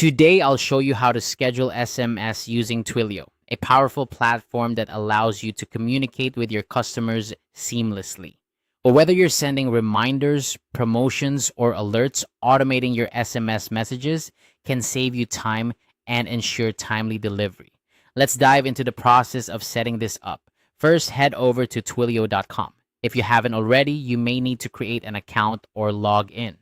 Today, I'll show you how to schedule SMS using Twilio, a powerful platform that allows you to communicate with your customers seamlessly. But whether you're sending reminders, promotions, or alerts, automating your SMS messages can save you time and ensure timely delivery. Let's dive into the process of setting this up. First, head over to twilio.com. If you haven't already, you may need to create an account or log in.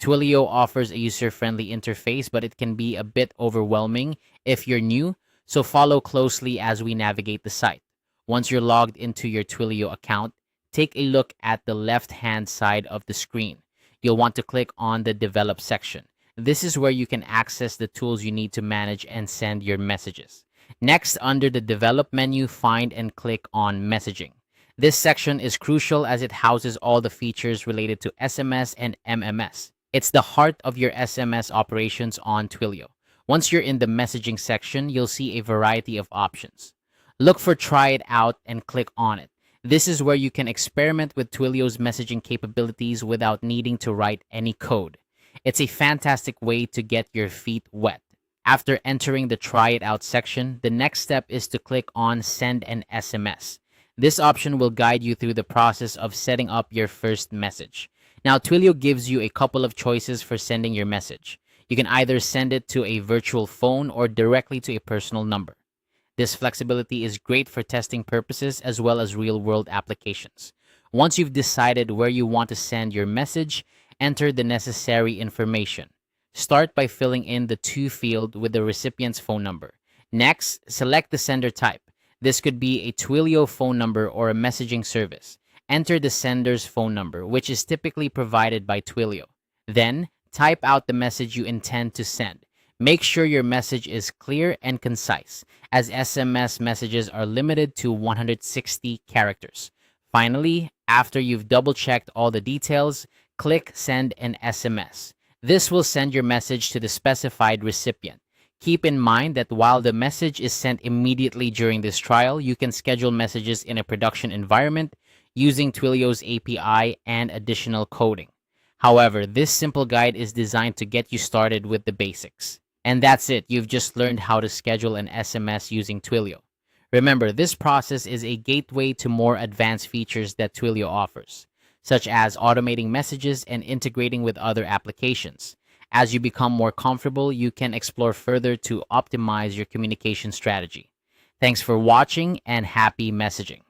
Twilio offers a user-friendly interface, but it can be a bit overwhelming if you're new, so follow closely as we navigate the site. Once you're logged into your Twilio account, take a look at the left-hand side of the screen. You'll want to click on the Develop section. This is where you can access the tools you need to manage and send your messages. Next, under the Develop menu, find and click on Messaging. This section is crucial as it houses all the features related to SMS and MMS. It's the heart of your SMS operations on Twilio. Once you're in the messaging section, you'll see a variety of options. Look for Try It Out and click on it. This is where you can experiment with Twilio's messaging capabilities without needing to write any code. It's a fantastic way to get your feet wet. After entering the Try It Out section, the next step is to click on Send an SMS. This option will guide you through the process of setting up your first message. Now, Twilio gives you a couple of choices for sending your message. You can either send it to a virtual phone or directly to a personal number. This flexibility is great for testing purposes as well as real-world applications. Once you've decided where you want to send your message, enter the necessary information. Start by filling in the to field with the recipient's phone number. Next, select the sender type. This could be a Twilio phone number or a messaging service. Enter the sender's phone number, which is typically provided by Twilio. Then, type out the message you intend to send. Make sure your message is clear and concise, as SMS messages are limited to 160 characters. Finally, after you've double-checked all the details, click Send an SMS. This will send your message to the specified recipient. Keep in mind that while the message is sent immediately during this trial, you can schedule messages in a production environment using Twilio's API and additional coding. However, this simple guide is designed to get you started with the basics. And that's it. You've just learned how to schedule an SMS using Twilio. Remember, this process is a gateway to more advanced features that Twilio offers, such as automating messages and integrating with other applications. As you become more comfortable, you can explore further to optimize your communication strategy. Thanks for watching and happy messaging.